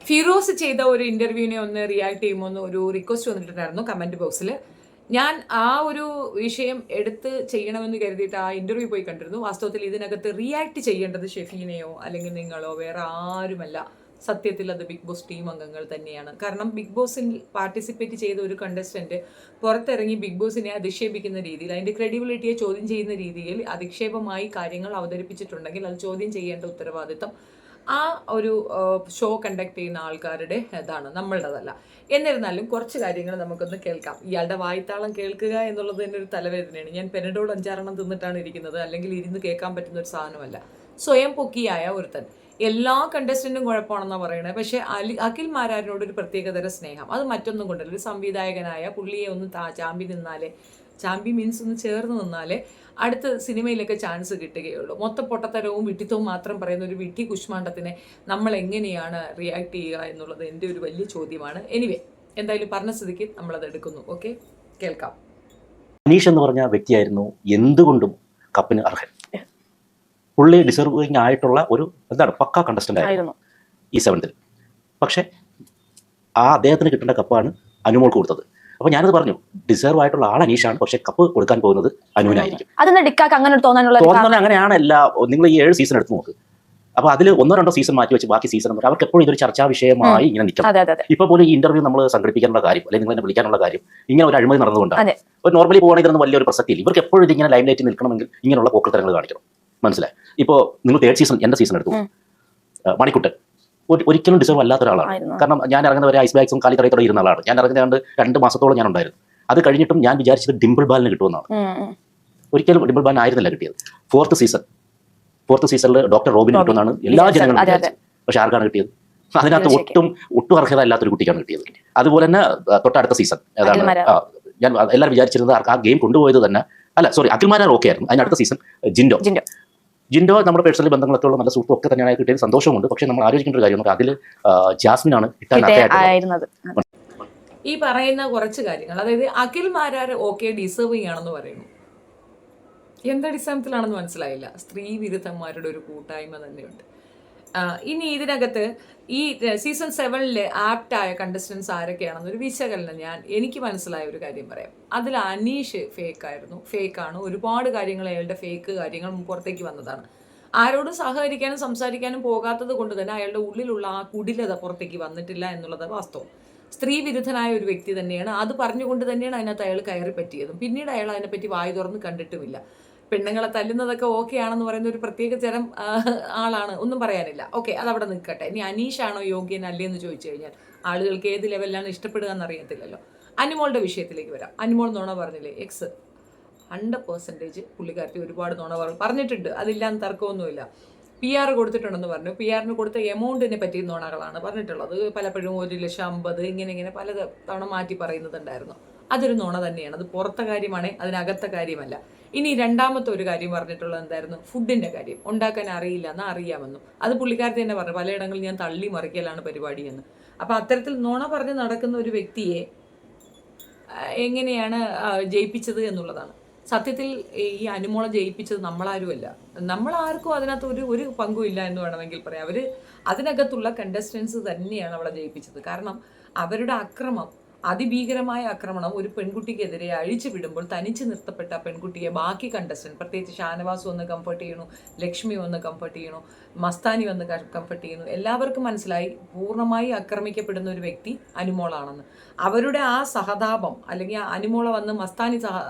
ഫിറോസ് ചെയ്ത ഒരു ഇന്റർവ്യൂവിനെ ഒന്ന് റിയാക്ട് ചെയ്യുമ്പോൾ ഒരു റിക്വസ്റ്റ് വന്നിട്ടുണ്ടായിരുന്നു കമന്റ് ബോക്സിൽ. ഞാൻ ആ ഒരു വിഷയം എടുത്ത് ചെയ്യണമെന്ന് കരുതിയിട്ട് ആ ഇന്റർവ്യൂ പോയി കണ്ടിരുന്നു. വാസ്തവത്തിൽ ഇതിനകത്ത് റിയാക്ട് ചെയ്യേണ്ടത് ഷെഫീനെയോ അല്ലെങ്കിൽ നിങ്ങളോ വേറെ ആരുമല്ല. സത്യത്തിൽ അത് ബിഗ് ബോസ് ടീം അംഗങ്ങൾ തന്നെയാണ്. കാരണം ബിഗ് ബോസിൽ പാർട്ടിസിപ്പേറ്റ് ചെയ്ത ഒരു കണ്ടസ്റ്റന്റ് പുറത്തിറങ്ങി ബിഗ് ബോസിനെ അധിക്ഷേപിക്കുന്ന രീതിയിൽ, അതിന്റെ ക്രെഡിബിലിറ്റിയെ ചോദ്യം ചെയ്യുന്ന രീതിയിൽ അധിക്ഷേപമായി കാര്യങ്ങൾ അവതരിപ്പിച്ചിട്ടുണ്ടെങ്കിൽ അത് ചോദ്യം ചെയ്യേണ്ട ഉത്തരവാദിത്തം ആ ഒരു ഷോ കണ്ടക്ട് ചെയ്യുന്ന ആൾക്കാരുടെ ഇതാണ്, നമ്മളുടേതല്ല. എന്നിരുന്നാലും കുറച്ച് കാര്യങ്ങൾ നമുക്കൊന്ന് കേൾക്കാം. ഇയാളുടെ വായ്ത്താളം കേൾക്കുക എന്നുള്ളത് തന്നെ ഒരു തലവേദനയാണ്. ഞാൻ പെനഡോൾ 5-6 തിന്നിട്ടാണ് ഇരിക്കുന്നത്, അല്ലെങ്കിൽ ഇരുന്ന് കേൾക്കാൻ പറ്റുന്ന ഒരു സാധനമല്ല. സ്വയം പൊക്കിയായ ഒരുത്തൻ എല്ലാ കണ്ടസ്റ്റന്റും കുഴപ്പമാണെന്നാണ് പറയുന്നത്. പക്ഷേ അഖിൽ മാരാരിനോട് ഒരു പ്രത്യേകതര സ്നേഹം, അത് മറ്റൊന്നും കൊണ്ടല്ല. ഒരു സംവിധായകനായ പുള്ളിയെ ഒന്ന് ചാമ്പി നിന്നാലേ, ചാമ്പി മീൻസ് ഒന്ന് ചേർന്ന് നിന്നാലേ അടുത്ത സിനിമയിലൊക്കെ ചാൻസ് കിട്ടുകയുള്ളൂ. മൊത്തം പൊട്ടത്തരവും വിട്ടിത്തവും മാത്രം പറയുന്ന ഒരു വിട്ടി കുഷ്മാണ്ഡത്തിനെ നമ്മൾ എങ്ങനെയാണ് റിയാക്ട് ചെയ്യുക എന്നുള്ളത് എൻ്റെ ഒരു വലിയ ചോദ്യമാണ്. എനിവേ, എന്തായാലും പറഞ്ഞ സ്ഥിതിക്ക് നമ്മളത് എടുക്കുന്നു. ഓക്കെ, കേൾക്കാം. അനീഷ് എന്ന് പറഞ്ഞ വ്യക്തിയായിരുന്നു എന്തുകൊണ്ടും കപ്പിന് അർഹൻ. പുള്ളി ഡിസർവിങ് ആയിട്ടുള്ള ഒരു പക്കാ കണ്ടസ്റ്റന്റ് ആയിരുന്നു ഈ 7th. പക്ഷെ അദ്ദേഹത്തിന് കിട്ടേണ്ട കപ്പാണ് അനുമോൾക്ക് കൊടുത്തത്. അപ്പൊ ഞാനത് പറഞ്ഞു, ഡിസർവ് ആയിട്ടുള്ള ആൾ അനീഷാണ്, പക്ഷെ കപ്പ് കൊടുക്കാൻ പോകുന്നത് അനുവിനായിരിക്കും. തോന്നുന്നത് അങ്ങനെയാണ്. നിങ്ങൾ ഈ 7 സീസൺ എടുത്ത് നോക്ക്. അപ്പൊ അതിൽ 1-2 സീസൺ മാറ്റി വെച്ച് ബാക്കി സീസൺ അവർക്ക് എപ്പോഴും ഇതൊരു ചർച്ചാ വിഷയമായി ഇങ്ങനെ നിൽക്കും. ഇപ്പൊ പോലും ഈ ഇന്റർവ്യൂ നമ്മൾ സംഘടിപ്പിക്കാനുള്ള കാര്യം, അല്ലെങ്കിൽ നിങ്ങൾ എന്നെ വിളിക്കാനുള്ള കാര്യം ഇങ്ങനെ ഒരു അഴിമതി നടന്നുകൊണ്ടാണ്. ഒരു നോർമലി പോകുകയാണെങ്കിൽ ഇതൊന്നും വലിയൊരു പ്രസക്തിയില്ല. ഇവർക്ക് എപ്പോഴും ഇതിങ്ങനെ ലൈം ലൈറ്റ് നിൽക്കണമെങ്കിൽ ഇങ്ങനെയുള്ള പോക്കത്തരങ്ങൾ കാണിക്കണം. മനസ്സിലായി? ഇപ്പോൾ നിങ്ങൾ 3rd സീസൺ, എന്റെ സീസൺ എടുത്തു, മണിക്കുട്ടൻ ഒരിക്കലും ഡിസർവ് അല്ലാത്ത ഒരാളാണ്. കാരണം ഞാൻ ഇറങ്ങുന്നവരെ ഐസ് ബാഗ്സും കാലിത്തറയത്തോടെ ഇരുന്ന ആളാണ്. ഞാൻ ഇറങ്ങുന്ന 2 മാസത്തോളം ഞാൻ ഉണ്ടായിരുന്നു. അത് കഴിഞ്ഞിട്ടും ഞാൻ വിചാരിച്ചത് ഡിംപിൾ ബാലിന് കിട്ടുമെന്നാണ്. ഒരിക്കലും ഡിംപിൾ ബാലിന് ആയിരുന്നില്ല കിട്ടിയത്. 4th സീസണിൽ ഡോക്ടർ റോബിന് കിട്ടുമെന്നാണ് എല്ലാ ജനങ്ങളും വിചാരിച്ചത്. പക്ഷെ ആർക്കാണ് കിട്ടിയത്? അതിനകത്ത് ഒട്ടും അർഹത അല്ലാത്തൊരു കുട്ടിക്കാണ് കിട്ടിയത്. അതുപോലെ തന്നെ തൊട്ടടുത്ത സീസൺ ഏതാണ്, ഞാൻ എല്ലാവരും വിചാരിച്ചിരുന്നത് ആ ഗെയിം കൊണ്ടുപോയത് തന്നെ അഖിൽമാരാർ ഓക്കെ ആയിരുന്നു. അതിനടുത്ത സീസൺ ജിൻഡോ നമ്മുടെ പേഴ്സണൽ ബന്ധങ്ങളൊക്കെ ഉള്ള നല്ല സുഹൃത്തും ഒക്കെ തന്നെയാണ് കിട്ടിയത്. സന്തോഷമുണ്ട്. പക്ഷെ നമ്മൾ ആലോചിക്കേണ്ട ഒരു കാര്യമുണ്ട്, അതിൽ ജാസ്മിനാണ് കിട്ടാനായിരുന്നത്. ഈ പറയുന്ന കുറച്ച് കാര്യങ്ങൾ, അതായത് അഖിൽ മാരാർ ഓക്കെ ഡിസേർവിംഗ് ആണെന്ന് പറയുന്നു. എന്തടിസ്ഥാനത്തിലാണെന്ന് മനസ്സിലായില്ല. സ്ത്രീ വിരുദ്ധന്മാരുടെ ഒരു കൂട്ടായ്മ തന്നെയുണ്ട്. ഇനി ഇതിനകത്ത് ഈ സീസൺ 7 ആപ്റ്റായ കണ്ടസ്റ്റൻസ് ആരൊക്കെയാണെന്നൊരു വിശകലനം എനിക്ക് മനസ്സിലായ ഒരു കാര്യം പറയാം. അതിൽ അനീഷ് ഫേക്കാണ്. ഒരുപാട് കാര്യങ്ങൾ, അയാളുടെ ഫേക്ക് കാര്യങ്ങൾ പുറത്തേക്ക് വന്നതാണ്. ആരോടും സഹകരിക്കാനും സംസാരിക്കാനും പോകാത്തത് കൊണ്ട് തന്നെ അയാളുടെ ഉള്ളിലുള്ള ആ കുടിലത പുറത്തേക്ക് വന്നിട്ടില്ല എന്നുള്ളത് വാസ്തവം. സ്ത്രീ വിരുദ്ധനായ ഒരു വ്യക്തി തന്നെയാണ്. അത് പറഞ്ഞുകൊണ്ട് തന്നെയാണ് അതിനകത്ത് അയാൾ കയറി പറ്റിയതും. പിന്നീട് അയാൾ അതിനെപ്പറ്റി വായി തുറന്ന് കണ്ടിട്ടുമില്ല. പെണ്ണുങ്ങളെ തല്ലുന്നതൊക്കെ ഓക്കെ ആണെന്ന് പറയുന്ന ഒരു പ്രത്യേക തരം ആളാണ്, ഒന്നും പറയാനില്ല. ഓക്കെ, അതവിടെ നിൽക്കട്ടെ. ഇനി അനീഷാണോ യോഗ്യൻ അല്ലേന്ന് ചോദിച്ചു കഴിഞ്ഞാൽ ആളുകൾക്ക് ഏത് ലെവലിലാണ് ഇഷ്ടപ്പെടുക എന്നറിയത്തില്ലല്ലോ. അനുമോളുടെ വിഷയത്തിലേക്ക് വരാം. അനുമോൾ നുണ പറഞ്ഞില്ലേ? 100% പുള്ളിക്കാരത്തി ഒരുപാട് നുണ പറഞ്ഞിട്ടുണ്ട്. അതില്ലാന്ന് തർക്കമൊന്നുമില്ല. PR കൊടുത്തിട്ടുണ്ടെന്ന് പറഞ്ഞു. PR കൊടുത്ത എമൗണ്ടിനെ പറ്റി നുണകളാണ് പറഞ്ഞിട്ടുള്ളത്. പലപ്പോഴും 1,50,000 ഇങ്ങനെ പല തവണ മാറ്റി പറയുന്നതുണ്ടായിരുന്നു. അതൊരു നുണ തന്നെയാണ്. അത് പുറത്തെ കാര്യമാണ്, അതിനകത്തെ കാര്യമല്ല. ഇനി രണ്ടാമത്തെ ഒരു കാര്യം പറഞ്ഞിട്ടുള്ളത് എന്തായിരുന്നു? ഫുഡിന്റെ കാര്യം. ഉണ്ടാക്കാൻ അറിയില്ല എന്നാൽ അറിയാമെന്നും. അത് പുള്ളിക്കാരത്തി തന്നെ പറഞ്ഞു, പലയിടങ്ങളിൽ ഞാൻ തള്ളി മറിക്കലാണ് പരിപാടി എന്ന്. അപ്പൊ അത്തരത്തിൽ നുണ പറഞ്ഞ് നടക്കുന്ന ഒരു വ്യക്തിയെ എങ്ങനെയാണ് ജയിപ്പിച്ചത് എന്നുള്ളതാണ്. സത്യത്തിൽ ഈ അനുമോളെ ജയിപ്പിച്ചത് നമ്മളാരുമല്ല. നമ്മളാർക്കും അതിനകത്ത് ഒരു പങ്കും ഇല്ല എന്ന് വേണമെങ്കിൽ പറയാം. അതിനകത്തുള്ള കണ്ടസ്റ്റൻസ് തന്നെയാണ് അവളെ ജയിപ്പിച്ചത്. കാരണം അവരുടെ അക്രമം, അതിഭീകരമായ ആക്രമണം ഒരു പെൺകുട്ടിക്കെതിരെ അഴിച്ചു വിടുമ്പോൾ തനിച്ച് നിർത്തപ്പെട്ട പെൺകുട്ടിയെ ബാക്കി കണ്ടസ്റ്റന്റ്, പ്രത്യേകിച്ച് ഷാനവാസ് വന്ന് കംഫർട്ട് ചെയ്യണു, ലക്ഷ്മി വന്ന് കംഫർട്ട് ചെയ്യണു, മസ്താനി വന്ന് കംഫർട്ട് ചെയ്യുന്നു. എല്ലാവർക്കും മനസ്സിലായി പൂർണ്ണമായി ആക്രമിക്കപ്പെടുന്ന ഒരു വ്യക്തി അനുമോളാണെന്ന്. അവരുടെ ആ സഹതാപം, അല്ലെങ്കിൽ ആ അനുമോളെ വന്ന് മസ്താനി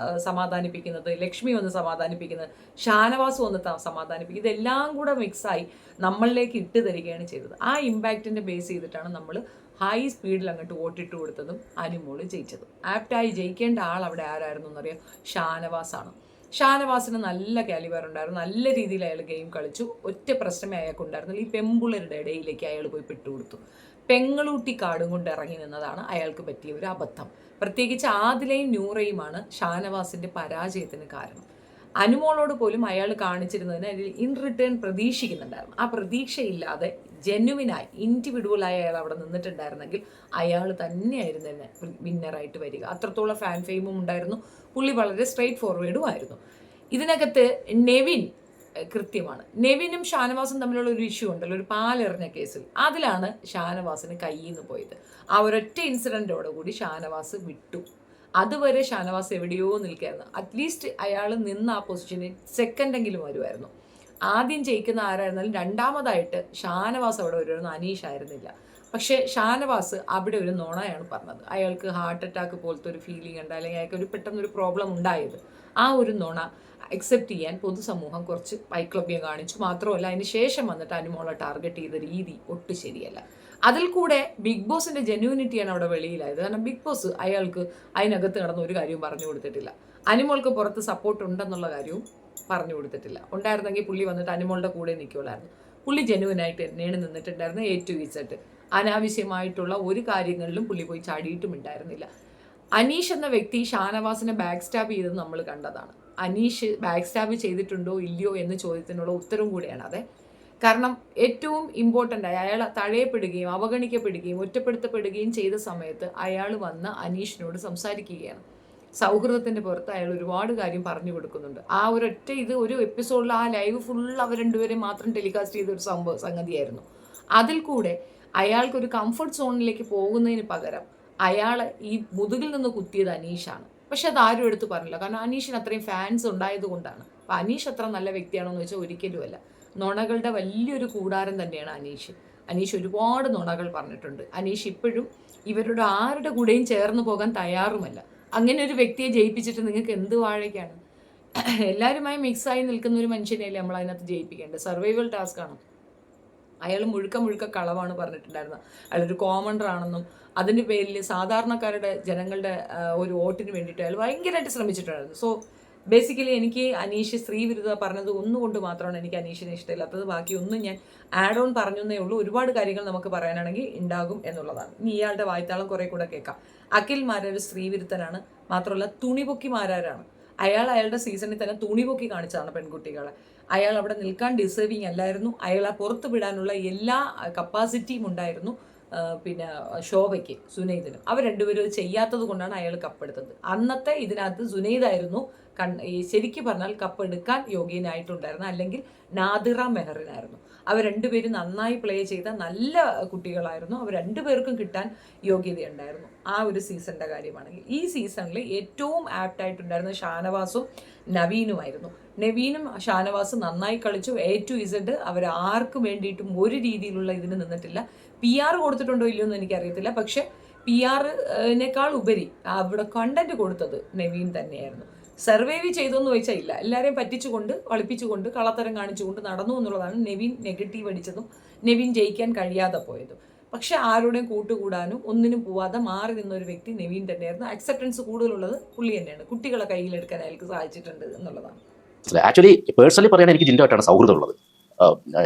സമാധാനിപ്പിക്കുന്നത്, ലക്ഷ്മി വന്ന് സമാധാനിപ്പിക്കുന്നത്, ഷാനവാസ് വന്ന് സമാധാനിപ്പിക്കുന്നത്, ഇതെല്ലാം കൂടെ മിക്സായി നമ്മളിലേക്ക് ഇട്ട് തരികയാണ് ചെയ്തത്. ആ ഇമ്പാക്റ്റിൻ്റെ ബേസ് ചെയ്തിട്ടാണ് നമ്മൾ ഹൈ സ്പീഡിൽ അങ്ങോട്ട് വോട്ടിട്ട് കൊടുത്തതും അനുമോള് ജയിച്ചതും. ആപ്റ്റായി ജയിക്കേണ്ട ആൾ അവിടെ ആരായിരുന്നു എന്നറിയാം? ഷാനവാസാണ്. ഷാനവാസിന് നല്ല കാലിബർ ഉണ്ടായിരുന്നു. നല്ല രീതിയിൽ അയാൾ ഗെയിം കളിച്ചു. ഒറ്റ പ്രശ്നമേ അയാൾക്കുണ്ടായിരുന്നില്ല. ഈ പെമ്പുള്ളരുടെ ഇടയിലേക്ക് അയാൾ പോയി പെട്ടുകൊടുത്തു. പെങ്ങളൂട്ടി കാടും കൊണ്ട് ഇറങ്ങി നിന്നതാണ് അയാൾക്ക് പറ്റിയ ഒരു അബദ്ധം. പ്രത്യേകിച്ച് ആദിലയും നൂറയുമാണ് ഷാനവാസിന്റെ പരാജയത്തിന് കാരണം. അനുമോളോട് പോലും അയാൾ കാണിച്ചിരുന്നതിന് അതിൽ ഇൻ റിട്ടേൺ പ്രതീക്ഷിക്കുന്നുണ്ടായിരുന്നു. ആ പ്രതീക്ഷയില്ലാതെ ജെന്യുവിനായി ഇൻഡിവിഡ്വലായി അയാൾ അവിടെ നിന്നിട്ടുണ്ടായിരുന്നെങ്കിൽ അയാൾ തന്നെയായിരുന്നു തന്നെ വിന്നറായിട്ട് വരിക. അത്രത്തോളം ഫാൻ ഫെയിമും ഉണ്ടായിരുന്നു. പുള്ളി വളരെ സ്ട്രെയിറ്റ് ഫോർവേഡും ആയിരുന്നു. ഇതിനകത്ത് നെവിൻ കൃത്യമാണ്. നെവിനും ഷാനവാസും തമ്മിലുള്ള ഒരു ഇഷ്യൂ ഉണ്ടല്ലോ, ഒരു പാലെറിഞ്ഞ കേസിൽ. അതിലാണ് ഷാനവാസിന് കയ്യിൽ നിന്ന് പോയത്. ആ ഒരൊറ്റ ഇൻസിഡൻറ്റോടുകൂടി ഷാനവാസ് വിട്ടു. അതുവരെ ഷാനവാസ് എവിടെയോ നിൽക്കുകയായിരുന്നു. അറ്റ്ലീസ്റ്റ് അയാൾ നിന്ന് ആ പൊസിഷനിൽ സെക്കൻഡെങ്കിലും വരുമായിരുന്നു. ആദ്യം ജയിക്കുന്ന ആരായിരുന്നാലും രണ്ടാമതായിട്ട് ഷാനവാസ് അവിടെ വരുമായിരുന്നു, അനീഷ് ആയിരുന്നില്ല. പക്ഷേ ഷാനവാസ് അവിടെ ഒരു നുണയാണ് പറഞ്ഞത്. അയാൾക്ക് ഹാർട്ട് അറ്റാക്ക് പോലത്തെ ഒരു ഫീലിംഗ് ഉണ്ട്, അല്ലെങ്കിൽ അയാൾക്ക് ഒരു പെട്ടെന്നൊരു പ്രോബ്ലം ഉണ്ടായത്. ആ ഒരു നുണ അക്സെപ്റ്റ് ചെയ്യാൻ പൊതുസമൂഹം കുറച്ച് വൈക്ലഭ്യം കാണിച്ചു. മാത്രമല്ല അതിന് ശേഷം വന്നിട്ട് അനുമോളെ ടാർഗറ്റ് ചെയ്ത രീതി ഒട്ടും ശരിയല്ല. അതിൽ കൂടെ ബിഗ് ബോസിന്റെ ജെന്യൂനിറ്റിയാണ് അവിടെ വെളിയിലായത്. കാരണം ബിഗ് ബോസ് അയാൾക്ക് അതിനകത്ത് കിടന്ന ഒരു കാര്യവും പറഞ്ഞു കൊടുത്തിട്ടില്ല. അനുമോൾക്ക് പുറത്ത് സപ്പോർട്ട് ഉണ്ടെന്നുള്ള കാര്യവും പറഞ്ഞു കൊടുത്തിട്ടില്ല. ഉണ്ടായിരുന്നെങ്കിൽ പുള്ളി വന്നിട്ട് അനുമോളുടെ കൂടെ നിൽക്കുള്ളായിരുന്നു. പുള്ളി ജെന്യൂനായിട്ട് തന്നെയാണ് നിന്നിട്ടുണ്ടായിരുന്നത്. A to Z അനാവശ്യമായിട്ടുള്ള ഒരു കാര്യങ്ങളിലും പുള്ളി പോയി ചാടിയിട്ടും ഉണ്ടായിരുന്നില്ല. അനീഷ് എന്ന വ്യക്തി ഷാനവാസിനെ ബാക്ക് സ്റ്റാബ് ചെയ്തത് നമ്മൾ കണ്ടതാണ്. അനീഷ് ബാക്ക് സ്റ്റാബ് ചെയ്തിട്ടുണ്ടോ ഇല്ലയോ എന്ന ചോദ്യത്തിനുള്ള ഉത്തരവും കൂടിയാണ് അതെ. കാരണം ഏറ്റവും ഇമ്പോർട്ടൻ്റ് ആയി അയാൾ തഴയപ്പെടുകയും അവഗണിക്കപ്പെടുകയും ഒറ്റപ്പെടുത്തപ്പെടുകയും ചെയ്ത സമയത്ത് അയാൾ വന്ന് അനീഷിനോട് സംസാരിക്കുകയാണ്. സൗഹൃദത്തിൻ്റെ പുറത്ത് അയാൾ ഒരുപാട് കാര്യം പറഞ്ഞു കൊടുക്കുന്നുണ്ട്. ആ ഒരൊറ്റ ഒരു എപ്പിസോഡിൽ ആ ലൈവ് ഫുൾ അവർ രണ്ടുപേരെയും മാത്രം ടെലികാസ്റ്റ് ചെയ്ത ഒരു സംഗതിയായിരുന്നു. അതിൽ കൂടെ അയാൾക്കൊരു കംഫർട്ട് സോണിലേക്ക് പോകുന്നതിന് പകരം അയാൾ ഈ മുതുകിൽ നിന്ന് കുത്തിയത് അനീഷാണ്. പക്ഷെ അത് ആരും എടുത്ത് പറഞ്ഞില്ല. കാരണം അനീഷിന് അത്രയും ഫാൻസ് ഉണ്ടായത് കൊണ്ടാണ്. അപ്പം അനീഷ് അത്ര നല്ല വ്യക്തിയാണോ എന്ന് വെച്ചാൽ ഒരിക്കലുമല്ല. നുണകളുടെ വലിയൊരു കൂടാരം തന്നെയാണ് അനീഷ്. അനീഷ് ഒരുപാട് നുണകൾ പറഞ്ഞിട്ടുണ്ട്. അനീഷ് ഇപ്പോഴും ഇവരുടെ ആരുടെ കൂടെയും ചേർന്ന് പോകാൻ തയ്യാറുമല്ല. അങ്ങനെ ഒരു വ്യക്തിയെ ജയിപ്പിച്ചിട്ട് നിങ്ങൾക്ക് എന്ത് വാഴയ്ക്കാണ്? എല്ലാവരുമായി മിക്സായി നിൽക്കുന്ന ഒരു മനുഷ്യനെയല്ലേ നമ്മൾ അതിനകത്ത് ജയിപ്പിക്കേണ്ടത്. സർവൈവൽ ടാസ്ക് ആണ്. അയാൾ മുഴുക്ക കളവാണ് പറഞ്ഞിട്ടുണ്ടായിരുന്നത്. അയാളൊരു കോമണ്ടർ ആണെന്നും അതിൻ്റെ പേരിൽ സാധാരണക്കാരുടെ ജനങ്ങളുടെ ഒരു വോട്ടിന് വേണ്ടിയിട്ട് അയാൾ ഭയങ്കരമായിട്ട് ശ്രമിച്ചിട്ടുണ്ടായിരുന്നു. സോ ബേസിക്കലി എനിക്ക് അനീഷ് സ്ത്രീ വിരുദ്ധ പറഞ്ഞത് ഒന്നുകൊണ്ട് മാത്രമാണ് എനിക്ക് അനീഷിനെ ഇഷ്ടമില്ലാത്തത്. ബാക്കി ഒന്നും ഞാൻ ആഡ് ഓൺ പറഞ്ഞേ ഉള്ളൂ. ഒരുപാട് കാര്യങ്ങൾ നമുക്ക് പറയാനാണെങ്കിൽ ഉണ്ടാകും എന്നുള്ളതാണ്. ഇനി ഇയാളുടെ വായ്ത്താളം കുറെ കൂടെ കേൾക്കാം. അഖിൽ മാരാർ സ്ത്രീ വിരുദ്ധനാണ്. മാത്രമല്ല തുണിപൊക്കി മാരാരാണ്. അയാളുടെ സീസണിൽ തന്നെ തുണിപൊക്കി കാണിച്ചതാണ് പെൺകുട്ടികളെ. അയാൾ അവിടെ നിൽക്കാൻ ഡിസേർവിങ് അല്ലായിരുന്നു. അയാളെ പുറത്ത് വിടാനുള്ള എല്ലാ കപ്പാസിറ്റിയും ഉണ്ടായിരുന്നു പിന്നെ ശോഭയ്ക്ക്, സുനൈദിനും. അവർ രണ്ടുപേരും അത് ചെയ്യാത്തത് കൊണ്ടാണ് അയാൾ കപ്പെടുത്തത്. അന്നത്തെ ഇതിനകത്ത് സുനൈദായിരുന്നു ശരിക്കും പറഞ്ഞാൽ കപ്പെടുക്കാൻ യോഗ്യനായിട്ടുണ്ടായിരുന്നു, അല്ലെങ്കിൽ നാദിറ മെഹറിനായിരുന്നു. അവർ രണ്ടുപേരും നന്നായി പ്ലേ ചെയ്ത നല്ല കുട്ടികളായിരുന്നു. അവർ രണ്ടുപേർക്കും കിട്ടാൻ യോഗ്യതയുണ്ടായിരുന്നു. ആ ഒരു സീസണിൻ്റെ കാര്യമാണെങ്കിൽ ഈ സീസണിൽ ഏറ്റവും ആപ്റ്റായിട്ടുണ്ടായിരുന്നത് ഷാനവാസും നവീനുമായിരുന്നു. നവീനും ഷാനവാസും നന്നായി കളിച്ചു. A to Z അവർ ആർക്കും വേണ്ടിയിട്ടും ഒരു രീതിയിലുള്ള ഇതിന് നിന്നിട്ടില്ല. PR കൊടുത്തിട്ടുണ്ടോ ഇല്ലയോ എന്ന് എനിക്കറിയത്തില്ല. പക്ഷെ PR-നേക്കാൾ ഉപരി അവിടെ കണ്ടന്റ് കൊടുത്തത് നവീൻ തന്നെയായിരുന്നു. സർവൈവ് ചെയ്തോന്ന് ചോദിച്ചാൽ ഇല്ല. എല്ലാവരെയും പറ്റിച്ചുകൊണ്ട് കളിപ്പിച്ചുകൊണ്ട് കള്ളത്തരം കാണിച്ചുകൊണ്ട് നടന്നു എന്നുള്ളതാണ് നവീൻ നെഗറ്റീവ് അടിച്ചതും നവീൻ ജയിക്കാൻ കഴിയാതെ പോയതും. പക്ഷെ ആരുടെയും കൂട്ടുകൂടാനും ഒന്നിനും പോവാതെ മാറി നിന്നൊരു വ്യക്തി നവീൻ തന്നെയായിരുന്നു. അക്സെപ്റ്റൻസ് കൂടുതലുള്ളത് പുള്ളി തന്നെയാണ്. കുട്ടികളെ കയ്യിലെടുക്കാൻ അയാൾക്ക് സാധിച്ചിട്ടുണ്ട് എന്നുള്ളതാണ്. ആക്ച്വലി പേഴ്സണലി പറയാൻ എനിക്ക് ജിൻഡോട്ടാണ് സൗഹൃദമുള്ളത്.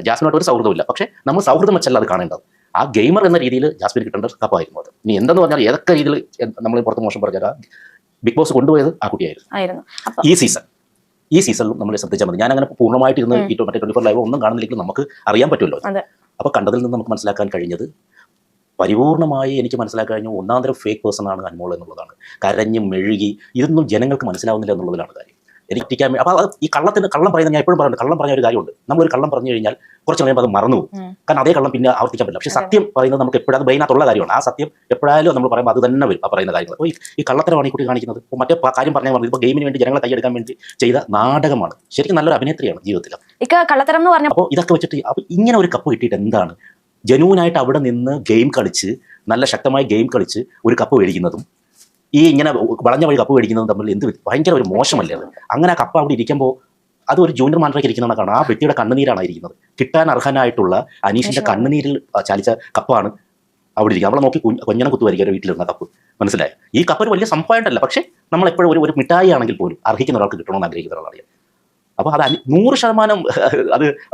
ജാസ്മിനോട്ട് ഒരു സൗഹൃദമില്ല. പക്ഷേ നമ്മൾ സൗഹൃദം വെച്ചല്ല അത് കാണേണ്ടത്. ആ ഗെയിമർ എന്ന രീതിയിൽ ജാസ്മിന് കിട്ടേണ്ട കപ്പായിരുന്നു അത്. ഇനി എന്തെന്ന് പറഞ്ഞാൽ ഏതൊക്കെ രീതിയിൽ നമ്മൾ പുറത്ത് മോശം പറഞ്ഞാൽ ബിഗ് ബോസ് കൊണ്ടുപോയത് ആ കുട്ടിയായിരുന്നു. ഈ സീസണിലും നമ്മൾ ശ്രദ്ധിച്ചാൽ മതി. ഞാൻ അങ്ങനെ പൂർണ്ണമായിട്ട് ഇരുന്ന് മറ്റേ 24 ലൈവ് ഒന്നും കാണുന്നില്ലെങ്കിലും നമുക്ക് അറിയാൻ പറ്റുമല്ലോ. അപ്പോൾ കണ്ടതിൽ നിന്ന് നമുക്ക് മനസ്സിലാക്കാൻ കഴിഞ്ഞത്, പരിപൂർണമായി എനിക്ക് മനസ്സിലാക്കാൻ കഴിഞ്ഞു, ഒന്നാന്തരം ഫേക്ക് പേഴ്സൺ ആണ് അനുമോൾ എന്നുള്ളതാണ്. കരഞ്ഞ് മെഴുകി ഇതൊന്നും ജനങ്ങൾക്ക് മനസ്സിലാവുന്നില്ല എന്നുള്ളതിലാണ് കാര്യം. എനിക്ക് അപ്പോൾ ഈ കള്ളം പറയുന്നത് ഞാൻ എപ്പോഴും പറയുന്നത്, കള്ളം പറഞ്ഞ ഒരു കാര്യമുണ്ട്. നമ്മളൊരു കള്ളം പറഞ്ഞു കഴിഞ്ഞാൽ കുറച്ച് കഴിയുമ്പോൾ അത് മറന്നു പോകും. കാരണം അതേ കള്ളം പിന്നെ ആവർത്തിക്കാൻ പറ്റില്ല. പക്ഷേ സത്യം പറയുന്നത് നമുക്ക് എപ്പോഴും അത് ബ്രെയിനകത്തുള്ള കാര്യമാണ്. ആ സത്യം എപ്പോഴായാലും നമ്മൾ പറയുമ്പോൾ അത് തന്നെ വരും ആ പറയുന്ന കാര്യങ്ങൾ. അപ്പോൾ ഈ കള്ളത്തരമാണ് ഈ കുട്ടി കാണിക്കുന്നത്. ഇപ്പോൾ മറ്റേ കാര്യം പറഞ്ഞാൽ പറഞ്ഞു, ഇപ്പോൾ ഗെയിമിന് വേണ്ടി ജനങ്ങളെ കൈയെടുക്കാൻ വേണ്ടി ചെയ്ത നാടകമാണ്. ശരിക്കും നല്ലൊരു അഭിനേത്രിയാണ് ജീവിതത്തിൽ. കള്ളത്തരം എന്ന് പറഞ്ഞാൽ അപ്പോൾ ഇതൊക്കെ വെച്ചിട്ട് അപ്പോൾ ഇങ്ങനെ ഒരു കപ്പ് കിട്ടിയിട്ട് എന്താണ്? ജനുവിനായിട്ട് അവിടെ നിന്ന് ഗെയിം കളിച്ച് നല്ല ശക്തമായി ഗെയിം കളിച്ച് ഒരു കപ്പ് മേടിക്കുന്നതും ഈ ഇങ്ങനെ വളഞ്ഞ വഴി കപ്പ് മേടിക്കുന്നതും തമ്മിൽ എന്ത് ഭയങ്കര ഒരു മോശമല്ലേ അത്? അങ്ങനെ ആ കപ്പ് അവിടെ ഇരിക്കുമ്പോൾ അത് ഒരു ജൂനിയർ മാനേജർക്ക് ഇരിക്കുന്നതാണ് കാണുന്നത്. ആ വ്യക്തിയുടെ കണ്ണുനീരാണ് ഇരിക്കുന്നത്. കിട്ടാൻ അർഹനായിട്ടുള്ള അനീഷിന്റെ കണ്ണുനീരിൽ ചാലിച്ച കപ്പാണ് അവിടെ ഇരിക്കുന്നത്. അവളെ നോക്കി കൊഞ്ഞനം കുത്തുമായിരിക്കും ഒരു വീട്ടിലിരുന്ന കപ്പ്. മനസ്സിലായി? ഈ കപ്പ് ഒരു വലിയ സംഭവമായിട്ടല്ല, പക്ഷേ നമ്മളെപ്പോഴും ഒരു മിഠായി ആണെങ്കിൽ പോലും അർഹിക്കുന്ന ഒരാൾക്ക് കിട്ടണമെന്ന് ആഗ്രഹിക്കുന്ന ഒരാളാണ്. അപ്പോൾ അത് 100%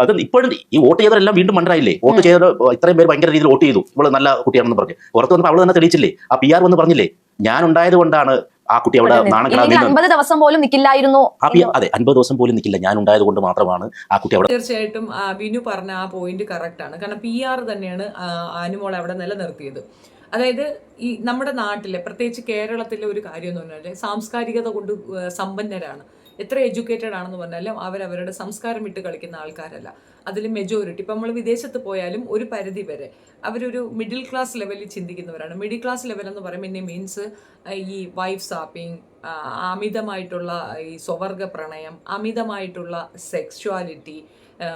അത് ഇപ്പോഴും ഈ വോട്ട് ചെയ്തവരെല്ലാം വീണ്ടും മണ്ടരായില്ലേ? വോട്ട് ചെയ്ത ഇത്രയും പേര് ഭയങ്കര രീതിയിൽ വോട്ട് ചെയ്തു, ഇവള് നല്ല കുട്ടിയാണെന്ന് പറഞ്ഞു. പുറത്ത് വന്നപ്പോൾ അവള് തന്നെ തെളിയിച്ചില്ലേ? ആ PR വന്ന് പറഞ്ഞില്ലേ, ഞാൻ ഉണ്ടായത് കൊണ്ടാണ് ആ കുട്ടി അവിടെ നാണം കെടാതെ 50 ദിവസം പോലും നിൽക്കില്ലായിരുന്നു. അതെ, 50 ദിവസം പോലും നിൽക്കില്ല, ഞാൻ ഉണ്ടായത് കൊണ്ട് മാത്രമാണ് ആ കുട്ടി അവിടെ. തീർച്ചയായിട്ടും വിനു പറഞ്ഞ ആ പോയിന്റ് കറക്റ്റ് ആണ്. കാരണം PR തന്നെയാണ് അനുമോളെ അവിടെ നിലനിർത്തിയത്. അതായത് ഈ നമ്മുടെ നാട്ടിലെ, പ്രത്യേകിച്ച് കേരളത്തിലെ ഒരു കാര്യം എന്ന് പറഞ്ഞാൽ സാംസ്കാരികത കൊണ്ട് സമ്പന്നരാണ്. എത്ര എഡ്യൂക്കേറ്റഡ് ആണെന്ന് പറഞ്ഞാലും അവരവരുടെ സംസ്കാരം വിട്ട് കളിക്കുന്ന ആൾക്കാരല്ല. അതിൽ മെജോറിറ്റി ഇപ്പം നമ്മൾ വിദേശത്ത് പോയാലും ഒരു പരിധി വരെ അവരൊരു മിഡിൽ ക്ലാസ് ലെവലിൽ ചിന്തിക്കുന്നവരാണ്. മിഡിൽ ക്ലാസ് ലെവൽ എന്ന് പറയുമ്പോൾ മീൻസ് ഈ വൈഫ് സാപ്പിംഗ്, അമിതമായിട്ടുള്ള ഈ സ്വവർഗ പ്രണയം, അമിതമായിട്ടുള്ള സെക്സ്വാലിറ്റി,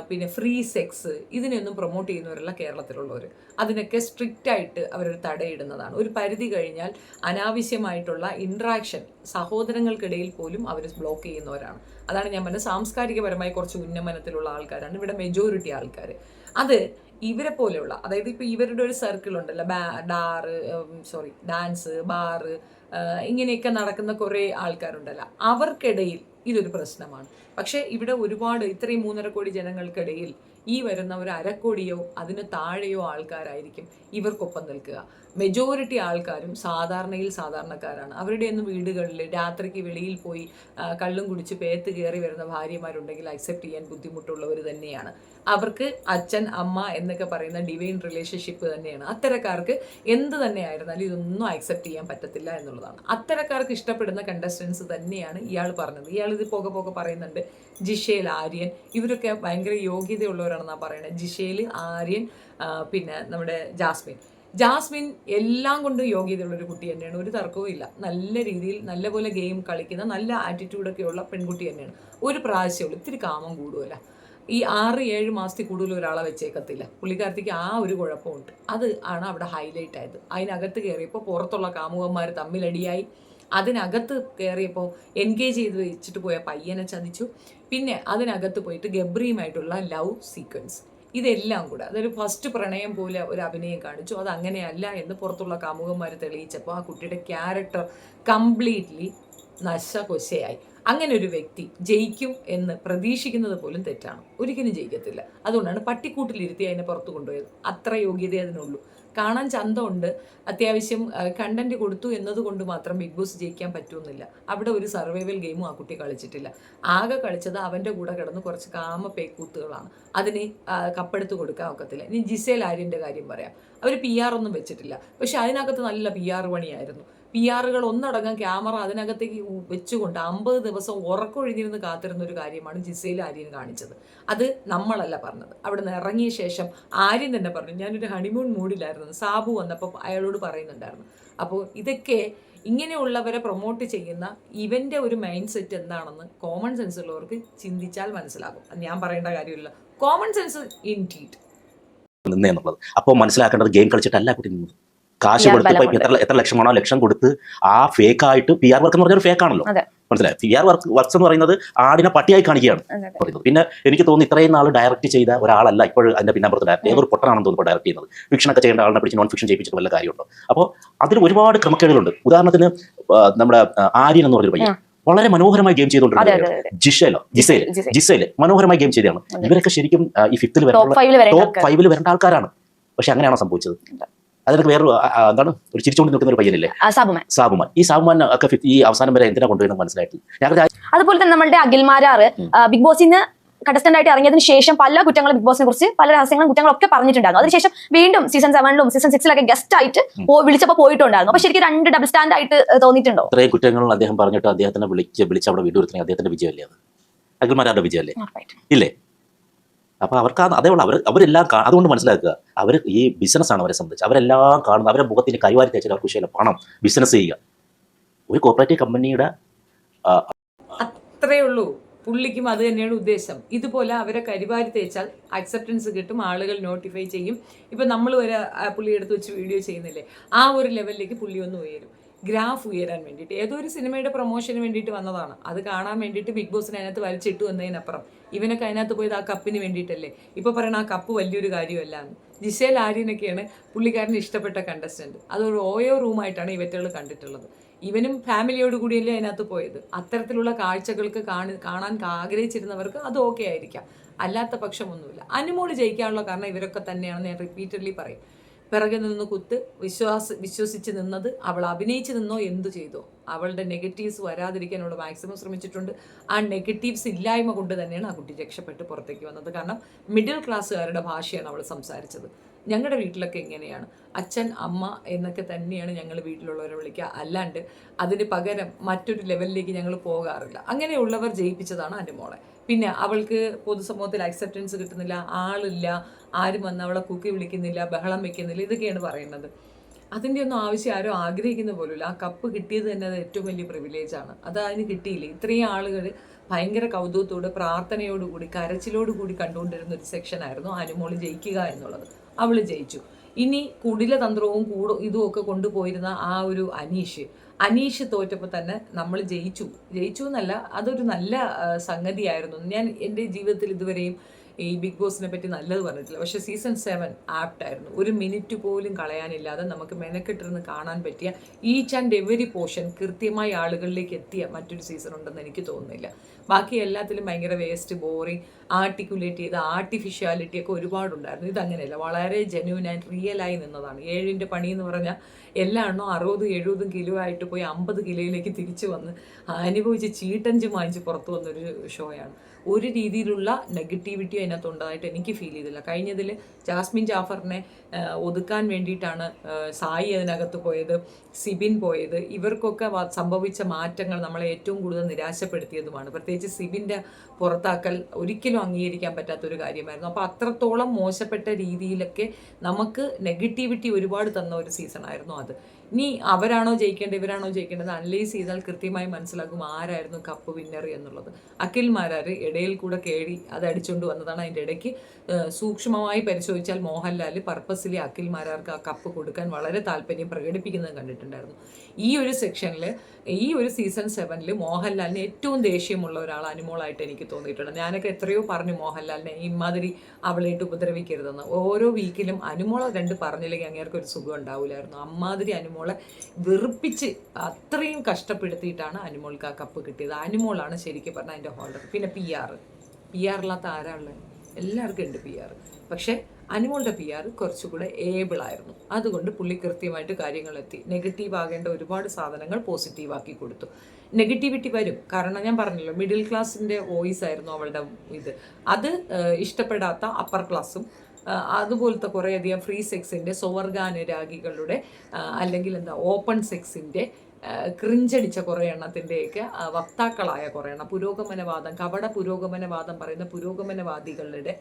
പിന്നെ ഫ്രീ സെക്സ്, ഇതിനെയൊന്നും പ്രൊമോട്ട് ചെയ്യുന്നവരല്ല കേരളത്തിലുള്ളവർ. അതിനൊക്കെ സ്ട്രിക്റ്റായിട്ട് അവരൊരു തടയിടുന്നതാണ്. ഒരു പരിധി കഴിഞ്ഞാൽ അനാവശ്യമായിട്ടുള്ള ഇൻട്രാക്ഷൻ സഹോദരങ്ങൾക്കിടയിൽ പോലും അവർ ബ്ലോക്ക് ചെയ്യുന്നവരാണ്. അതാണ് ഞാൻ പറഞ്ഞത്, സാംസ്കാരികപരമായി കുറച്ച് ഉന്നമനത്തിലുള്ള ആൾക്കാരാണ് ഇവിടെ മെജോറിറ്റി ആൾക്കാർ. അത് ഇവരെ പോലെയുള്ള, അതായത് ഇപ്പോൾ ഇവരുടെ ഒരു സർക്കിൾ ഉണ്ടല്ലോ, ഡാൻസ്, ബാറ്, ഇങ്ങനെയൊക്കെ നടക്കുന്ന കുറേ ആൾക്കാരുണ്ടല്ലോ, അവർക്കിടയിൽ ഇതൊരു പ്രശ്നമാണ്. പക്ഷേ ഇവിടെ ഒരുപാട് ഇത്രയും 3.5 കോടി ജനങ്ങൾക്കിടയിൽ ഈ വരുന്ന ഒരു 1/2 കോടിയോ അതിന് താഴെയോ ആൾക്കാരായിരിക്കും ഇവർക്കൊപ്പം നിൽക്കുക. മെജോറിറ്റി ആൾക്കാരും സാധാരണക്കാരാണ്. അവരുടെയൊന്നും വീടുകളിൽ രാത്രിക്ക് വെളിയിൽ പോയി കള്ളും കുടിച്ച് പേത്ത് കയറി വരുന്ന ഭാര്യമാരുണ്ടെങ്കിൽ അക്സെപ്റ്റ് ചെയ്യാൻ ബുദ്ധിമുട്ടുള്ളവർ തന്നെയാണ്. അവർക്ക് അച്ഛൻ അമ്മ എന്നൊക്കെ പറയുന്ന ഡിവൈൻ റിലേഷൻഷിപ്പ് തന്നെയാണ്. അത്തരക്കാർക്ക് എന്ത് തന്നെ ആയിരുന്നാലും ഇതൊന്നും അക്സെപ്റ്റ് ചെയ്യാൻ പറ്റത്തില്ല എന്നുള്ളതാണ്. അത്തരക്കാർക്ക് ഇഷ്ടപ്പെടുന്ന കണ്ടസ്റ്റൻസ് തന്നെയാണ് ഇയാൾ പറഞ്ഞത്. ഇയാൾ ഇത് പോകെ പറയുന്നുണ്ട്. ജിഷേൽ, ആര്യൻ, ഇവരൊക്കെ ഭയങ്കര യോഗ്യതയുള്ളവരാണെന്നാണ് പറയുന്നത്. ജിഷേൽ, ആര്യൻ, പിന്നെ നമ്മുടെ ജാസ്മിൻ എല്ലാം കൊണ്ടും യോഗ്യതയുള്ളൊരു കുട്ടി തന്നെയാണ്, ഒരു തർക്കവും ഇല്ല. നല്ല രീതിയിൽ നല്ലപോലെ ഗെയിം കളിക്കുന്ന, നല്ല ആറ്റിറ്റ്യൂഡൊക്കെ ഉള്ള പെൺകുട്ടി തന്നെയാണ്. ഒരു പ്രാവശ്യമുള്ളൂ, ഇത്തിരി കാമം കൂടുമല്ല. ഈ 6-7 മാസത്തിൽ കൂടുതൽ ഒരാളെ വെച്ചേക്കത്തില്ല. പുള്ളിക്കാരത്തേക്ക് ആ ഒരു കുഴപ്പമുണ്ട്. അത് ആണ് അവിടെ ഹൈലൈറ്റ് ആയത്. അതിനകത്ത് കയറിയപ്പോൾ പുറത്തുള്ള കാമുകന്മാർ തമ്മിലടിയായി. അതിനകത്ത് കയറിയപ്പോൾ എൻഗേജ് ചെയ്ത് വെച്ചിട്ട് പോയ പയ്യനെ ചതിച്ചു. പിന്നെ അതിനകത്ത് പോയിട്ട് ഗബ്രിയുമായിട്ടുള്ള ലവ് സീക്വൻസ്, ഇതെല്ലാം കൂടെ അതൊരു ഫസ്റ്റ് പ്രണയം പോലെ ഒരു അഭിനയം കാണിച്ചു. അത് അങ്ങനെയല്ല എന്ന് പുറത്തുള്ള കാമുകന്മാർ തെളിയിച്ചപ്പോൾ ആ കുട്ടിയുടെ ക്യാരക്ടർ കംപ്ലീറ്റ്ലി നശകൊശയായി. അങ്ങനെ ഒരു വ്യക്തി ജയിക്കും എന്ന് പ്രതീക്ഷിക്കുന്നത് പോലും തെറ്റാണ്. ഒരിക്കലും ജയിക്കത്തില്ല. അതുകൊണ്ടാണ് പട്ടിക്കൂട്ടിലിരുത്തി അതിനെ പുറത്തു കൊണ്ടുപോയത്. അത്ര യോഗ്യതയെ അതിനുള്ളൂ. കാണാൻ ചന്തമുണ്ട്, അത്യാവശ്യം കണ്ടന്റ് കൊടുത്തു എന്നതുകൊണ്ട് മാത്രം ബിഗ് ബോസ് ജയിക്കാൻ പറ്റുമെന്നില്ല. അവിടെ ഒരു സർവൈവൽ ഗെയിമും ആ കുട്ടി കളിച്ചിട്ടില്ല. ആകെ കളിച്ചത് അവൻ്റെ കൂടെ കിടന്ന് കുറച്ച് പേക്കൂത്തുകളാണ്. അതിന് കപ്പെടുത്ത് കൊടുക്കാൻ ഒക്കത്തില്ല. ഇനി ജിസേൽ, ആര്യൻ്റെ കാര്യം പറയാം. അവർ PR ഒന്നും വെച്ചിട്ടില്ല, പക്ഷെ അതിനകത്ത് നല്ല PR പണിയായിരുന്നു. PR ഒന്നടങ്കം ക്യാമറ അതിനകത്തേക്ക് വെച്ചുകൊണ്ട് 50 ദിവസം ഉറക്കൊഴിഞ്ഞിരുന്ന് കാത്തിരുന്ന ഒരു കാര്യമാണ് ജിസേൽ, ആര്യൻ കാണിച്ചത്. അത് നമ്മളല്ല പറഞ്ഞത്. അവിടെ നിന്ന് ഇറങ്ങിയ ശേഷം ആര്യൻ തന്നെ പറഞ്ഞു, ഞാനൊരു ഹണിമൂൺ മൂഡിലായിരുന്നു. സാബു വന്നപ്പോൾ അയാളോട് പറയുന്നുണ്ടായിരുന്നു. അപ്പോൾ ഇതൊക്കെ ഇങ്ങനെയുള്ളവരെ പ്രൊമോട്ട് ചെയ്യുന്ന ഇവൻ്റെ ഒരു മൈൻഡ് സെറ്റ് എന്താണെന്ന് കോമൺ സെൻസ് ഉള്ളവർക്ക് ചിന്തിച്ചാൽ മനസ്സിലാകും. ഞാൻ പറയേണ്ട കാര്യമില്ല, കോമൺ സെൻസ് ഇൻഡീഡ് നിന്നുള്ളത്. അപ്പോൾ മനസ്സിലാക്കേണ്ടത് ഗെയിം കളിച്ചിട്ടല്ല കുട്ടി നിന്നത്. കാശ് കൊടുത്ത് എത്ര ലക്ഷം കൊടുത്ത് ആ ഫേക്ക് ആയിട്ട് PR വർക്ക് എന്ന് പറഞ്ഞൊരു ഫേക്ക് ആണല്ലോ, മനസ്സിലായി. PR വർക്ക്സ് എന്ന് പറയുന്നത് ആടിനെ പട്ടിയായി കാണിക്കുകയാണ് പറയുന്നത്. പിന്നെ എനിക്ക് തോന്നുന്നു ഇത്രയും നാൾ ഡയറക്റ്റ് ചെയ്ത ഒരാളല്ല ഇപ്പോൾ അതിന്റെ പിന്നാമ്പുറത്ത് ഡയറക്റ്റ് ഏതൊരു പൊട്ടനാണെന്ന് തോന്നുന്നു ഡയറക്റ്റ് ചെയ്യുന്നത്. ഫിക്ഷനൊക്കെ ചെയ്യേണ്ട ആളിനെ പിടിച്ച് നോൺ ഫിക്ഷൻ ചെയ്യിപ്പിച്ചിട്ട് വല്ല കാര്യമുണ്ടോ? അപ്പോൾ അതിന് ഒരുപാട് ക്രമക്കേടുകളുണ്ട്. ഉദാഹരണത്തിന് നമ്മുടെ ആര്യൻ എന്ന് പറഞ്ഞൊരു പയ്യൻ വളരെ മനോഹരമായി ഗെയിം ചെയ്തുകൊണ്ടിരുന്നത്. ജിസേൽ മനോഹരമായി ഗെയിം ചെയ്തതാണ്. ഇവരൊക്കെ ശരിക്കും ഈ 5th ടോപ്പ് 5 വരേണ്ട ആൾക്കാരാണ്. പക്ഷെ അങ്ങനെയാണോ സംഭവിച്ചത്? അതിനൊക്കെ വേറൊരു എന്താണ് ഒരു ചിരിച്ചുകൊണ്ട് നിൽക്കുന്ന ഒരു പയ്യനില്ലേ, സാബുമാൻ. ഈ സാബുമാൻ ഒക്കെ ഈ അവസാനം വരെ എന്തിനാ കൊണ്ടുപോയി മനസ്സിലായിട്ടില്ല. അതുപോലെ തന്നെ നമ്മളുടെ അഖിൽമാരാറ് ബിഗ് ബോസിന് കണ്ടസ്റ്റന്റ് ആയിട്ട് ഇറങ്ങിയതിന് ശേഷം പല കുറ്റങ്ങളും ബിഗ് ബോസിനെ കുറിച്ച് പല രഹസ്യങ്ങളും കുറ്റങ്ങളും ഒക്കെ പറഞ്ഞിട്ടുണ്ടായിരുന്നു. അതിനുശേഷം വീണ്ടും സീസൺ 7-ലും സീസൺ 6-ലൊക്കെ ഗസ്റ്റ് ആയിട്ട് വിളിച്ചപ്പോൾ പോയിട്ടുണ്ടായിരുന്നു. അപ്പൊ ശരിക്കും 2 ഡബിൾ സ്റ്റാൻഡ് ആയിട്ട് തോന്നിയിട്ടുണ്ടോ? ഇത്രയും കുറ്റങ്ങൾ അദ്ദേഹം പറഞ്ഞിട്ട് അദ്ദേഹത്തിനെ വിളിച്ച് അവിടെ വീട് വരുത്തുന്ന അദ്ദേഹത്തിന്റെ വിജയമല്ലേ? അത് അഖിൽമാരാരുടെ വിജയമല്ലേ? ഇല്ലേ? അപ്പൊ അവർക്ക് അതേ ഉള്ളൂ. അവരെല്ലാം അതുകൊണ്ട് മനസ്സിലാക്കുക, അവർ ഈ ബിസിനസ്സാണ് അവരെ സംബന്ധിച്ച്. അവരെല്ലാം കാണുന്നത് അവരുടെ മുഖത്തിന് കൈവാരി തേച്ചാൽ അവർക്ക് വിഷയമില്ല. പണം, ബിസിനസ് ചെയ്യുക, ഒരു കോപ്പറേറ്റീവ് കമ്പനിയുടെ അത്രേ ഉള്ളൂ. പുള്ളിക്കും അത് തന്നെയാണ് ഉദ്ദേശം. ഇതുപോലെ അവരെ കരിവാരി തേച്ചാൽ അക്സെപ്റ്റൻസ് കിട്ടും, ആളുകൾ നോട്ടിഫൈ ചെയ്യും. ഇപ്പം നമ്മൾ വരെ പുള്ളി എടുത്ത് വെച്ച് വീഡിയോ ചെയ്യുന്നില്ലേ, ആ ഒരു ലെവലിലേക്ക് പുള്ളി ഒന്ന് ഉയരും. ഗ്രാഫ് ഉയരാൻ വേണ്ടിയിട്ട് ഏതോ ഒരു സിനിമയുടെ പ്രൊമോഷന് വേണ്ടിയിട്ട് വന്നതാണ്. അത് കാണാൻ വേണ്ടിയിട്ട് ബിഗ് ബോസിന് അതിനകത്ത് വലിച്ചിട്ടു എന്നതിനപ്പുറം ഇവനൊക്കെ അതിനകത്ത് പോയത് ആ കപ്പിന് വേണ്ടിയിട്ടല്ലേ. ഇപ്പോൾ പറയണ ആ കപ്പ് വലിയൊരു കാര്യമല്ല എന്ന്. ജിസേൽ, ആര്യനൊക്കെയാണ് പുള്ളിക്കാരന് ഇഷ്ടപ്പെട്ട കണ്ടസ്റ്റന്റ്. അതൊരു ഓയോ റൂമായിട്ടാണ് ഇവറ്റകൾ കണ്ടിട്ടുള്ളത്. ഇവനും ഫാമിലിയോട് കൂടിയല്ലേ അതിനകത്ത് പോയത്. അത്തരത്തിലുള്ള കാഴ്ചകൾക്ക് കാണാൻ ആഗ്രഹിച്ചിരുന്നവർക്ക് അത് ഓക്കെ ആയിരിക്കാം, അല്ലാത്ത പക്ഷമൊന്നുമില്ല. അനുമോള് ജയിക്കാനുള്ള കാരണം ഇവരൊക്കെ തന്നെയാണെന്ന് ഞാൻ റിപ്പീറ്റഡ്ലി പറയും. പിറകെ നിന്ന് വിശ്വസിച്ച് നിന്നത്, അവൾ അഭിനയിച്ച് നിന്നോ എന്തു ചെയ്തോ, അവളുടെ നെഗറ്റീവ്സ് വരാതിരിക്കാൻ അവൾ മാക്സിമം ശ്രമിച്ചിട്ടുണ്ട്. ആ നെഗറ്റീവ്സ് ഇല്ലായ്മ കൊണ്ട് തന്നെയാണ് ആ കുട്ടി രക്ഷപ്പെട്ട് പുറത്തേക്ക് വന്നത്. കാരണം മിഡിൽ ക്ലാസ്സുകാരുടെ ഭാഷയാണ് അവൾ സംസാരിച്ചത്. ഞങ്ങളുടെ വീട്ടിലൊക്കെ ഇങ്ങനെയാണ്, അച്ഛൻ അമ്മ എന്നൊക്കെ തന്നെയാണ് ഞങ്ങൾ വീട്ടിലുള്ളവരെ വിളിക്കുക, അല്ലാണ്ട് അതിന് പകരം മറ്റൊരു ലെവലിലേക്ക് ഞങ്ങൾ പോകാറില്ല. അങ്ങനെയുള്ളവർ ജയിപ്പിച്ചതാണ് അനുമോളെ. പിന്നെ അവൾക്ക് പൊതുസമൂഹത്തിൽ അക്സെപ്റ്റൻസ് കിട്ടുന്നില്ല, ആളില്ല, ആരും വന്ന് അവളെ കുക്കി വിളിക്കുന്നില്ല, ബഹളം വെക്കുന്നില്ല, ഇതൊക്കെയാണ് പറയുന്നത്. അതിൻ്റെ ഒന്നും ആവശ്യം ആരും ആഗ്രഹിക്കുന്ന പോലുമില്ല. ആ കപ്പ് കിട്ടിയത് തന്നെ അത് ഏറ്റവും വലിയ പ്രിവിലേജാണ്. അത് അതിന് കിട്ടിയില്ല. ഇത്രയും ആളുകൾ ഭയങ്കര കൗതുകത്തോട് പ്രാർത്ഥനയോടുകൂടി കരച്ചിലോടുകൂടി കണ്ടുകൊണ്ടിരുന്ന ഒരു സെക്ഷനായിരുന്നു അനുമോൾ ജയിക്കുക എന്നുള്ളത്. അവൾ ജയിച്ചു. ഇനി കുടിലതന്ത്രവും ഇതും ഒക്കെ കൊണ്ടുപോയിരുന്ന ആ ഒരു അനീഷ് തോറ്റപ്പോൾ തന്നെ നമ്മൾ ജയിച്ചു എന്നല്ല, അതൊരു നല്ല സംഗതിയായിരുന്നു. ഞാൻ എൻ്റെ ജീവിതത്തിൽ ഇതുവരെയും ഈ ബിഗ് ബോസിനെ പറ്റി നല്ലത് പറഞ്ഞിട്ടില്ല, പക്ഷെ സീസൺ 7 ആപ്റ്റായിരുന്നു. ഒരു മിനിറ്റ് പോലും കളയാനില്ലാതെ നമുക്ക് മെനക്കെട്ടിരുന്ന് കാണാൻ പറ്റിയ ഈച്ച് ആൻഡ് എവരി പോർഷൻ കൃത്യമായി ആളുകളിലേക്ക് എത്തിയ മറ്റൊരു സീസൺ ഉണ്ടെന്ന് എനിക്ക് തോന്നുന്നില്ല. ബാക്കി എല്ലാത്തിലും ഭയങ്കര വേസ്റ്റ്, ബോറിങ്, ആർട്ടിക്കുലേറ്റ് ചെയ്ത ആർട്ടിഫിഷ്യാലിറ്റി ഒക്കെ ഒരുപാടുണ്ടായിരുന്നു. ഇതങ്ങനെയല്ല, വളരെ ജെന്യൂനായിട്ട് റിയലായി നിന്നതാണ്. 7ൻ്റെ പണി എന്ന് പറഞ്ഞാൽ എല്ലാ എണ്ണവും 60-70 കിലോ ആയിട്ട് പോയി 50 കിലോയിലേക്ക് തിരിച്ചു വന്ന് അനുഭവിച്ച് ചീട്ടഞ്ച് വാങ്ങിച്ച് പുറത്തു വന്നൊരു ഷോയാണ്. ഒരു രീതിയിലുള്ള നെഗറ്റിവിറ്റി അതിനകത്ത് ഉണ്ടായിട്ട് എനിക്ക് ഫീൽ ചെയ്തില്ല. കഴിഞ്ഞതിൽ ജാസ്മിൻ ജാഫറിനെ ഒതുക്കാൻ വേണ്ടിയിട്ടാണ് സായി അതിനകത്ത് പോയത്, സിബിൻ പോയത്. ഇവർക്കൊക്കെ സംഭവിച്ച മാറ്റങ്ങൾ നമ്മളെ ഏറ്റവും കൂടുതൽ നിരാശപ്പെടുത്തിയതുമാണ്. പ്രത്യേകിച്ച് സിബിൻ്റെ പുറത്താക്കൽ ഒരിക്കലും അംഗീകരിക്കാൻ പറ്റാത്തൊരു കാര്യമായിരുന്നു. അപ്പോൾ അത്രത്തോളം മോശപ്പെട്ട രീതിയിലൊക്കെ നമുക്ക് നെഗറ്റിവിറ്റി ഒരുപാട് തന്ന ഒരു സീസണായിരുന്നു അത്. ഇനി അവരാണോ ജയിക്കേണ്ടത് ഇവരാണോ ജയിക്കേണ്ടത് അനലൈസ് ചെയ്താൽ കൃത്യമായി മനസ്സിലാക്കും ആരായിരുന്നു കപ്പ് വിന്നർ എന്നുള്ളത്. അഖിൽ മാരാർ ഇടയിൽ കൂടെ കേടി അത് അടിച്ചുകൊണ്ട് വന്നതാണ്. അതിൻ്റെ ഇടയ്ക്ക് സൂക്ഷ്മമായി പരിശോധിച്ചാൽ മോഹൻലാൽ പർപ്പസിലി അഖിൽ മാരാർക്ക് ആ കപ്പ് കൊടുക്കാൻ വളരെ താല്പര്യം പ്രകടിപ്പിക്കുന്നത് കണ്ടിട്ടുണ്ടായിരുന്നു. ഈ ഒരു സെക്ഷനിൽ ഈ ഒരു സീസൺ 7 മോഹൻലാലിന് ഏറ്റവും ദേഷ്യമുള്ള ഒരാൾ അനുമോളായിട്ട് എനിക്ക് തോന്നിയിട്ടുണ്ട്. ഞാനൊക്കെ എത്രയോ പറഞ്ഞു മോഹൻലാലിനെ ഇമാതിരി അവളായിട്ട് ഉപദ്രവിക്കരുതെന്ന്. ഓരോ വീക്കിലും അനുമോളെ 2 പറഞ്ഞില്ലെങ്കിൽ അങ്ങേർക്ക് ഒരു സുഖം ഉണ്ടാവില്ലായിരുന്നു. അമ്മാതിരി അനുമോളെ വെറുപ്പിച്ച് അത്രയും കഷ്ടപ്പെടുത്തിയിട്ടാണ് അനുമോൾക്ക് ആ കപ്പ് കിട്ടിയത്. അനുമോളാണ് ശരിക്കും പറഞ്ഞാൽ അതിൻ്റെ ഹോൾഡർ. പിന്നെ പി ആർ ഇല്ലാത്ത ആരാളുള്ളത്? എല്ലാവർക്കും ഉണ്ട് PR. പക്ഷേ അനുമോളുടെ PR കുറച്ചുകൂടെ ഏബിളായിരുന്നു. അതുകൊണ്ട് പുള്ളി കൃത്യമായിട്ട് കാര്യങ്ങളെത്തി. നെഗറ്റീവ് ആകേണ്ട ഒരുപാട് സാധനങ്ങൾ പോസിറ്റീവാക്കി കൊടുത്തു. നെഗറ്റിവിറ്റി വരും, കാരണം ഞാൻ പറഞ്ഞല്ലോ മിഡിൽ ക്ലാസ്സിൻ്റെ വോയിസ് ആയിരുന്നു അവളുടെ ഇത്. അത് ഇഷ്ടപ്പെടാത്ത അപ്പർ ക്ലാസ്സും അതുപോലത്തെ കുറേയധികം ഫ്രീ സെക്സിൻ്റെ സ്വവർഗാനുരാഗികളുടെ അല്ലെങ്കിൽ ഓപ്പൺ സെക്സിൻ്റെ ക്രിഞ്ചടിച്ച കുറേ എണ്ണത്തിൻ്റെയൊക്കെ വക്താക്കളായ കുറേ എണ്ണം പുരോഗമനവാദം, കപട പുരോഗമനവാദം പറയുന്ന പുരോഗമനവാദികളുടെ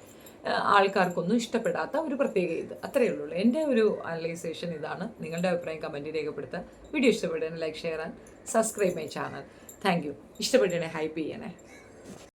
ആൾക്കാർക്കൊന്നും ഇഷ്ടപ്പെടാത്ത ഒരു പ്രത്യേക ഇത്. അത്രയേ ഉള്ളൂ. എൻ്റെ ഒരു അനലൈസേഷൻ ഇതാണ്. നിങ്ങളുടെ അഭിപ്രായം കമൻറ്റ് രേഖപ്പെടുത്തുക. വീഡിയോ ഇഷ്ടപ്പെടുകയാണെങ്കിൽ like, share and subscribe my channel. Thank you. ഇഷ്ടപ്പെടുകയാണെങ്കിൽ ഹൈപ്പ് ചെയ്യണേ.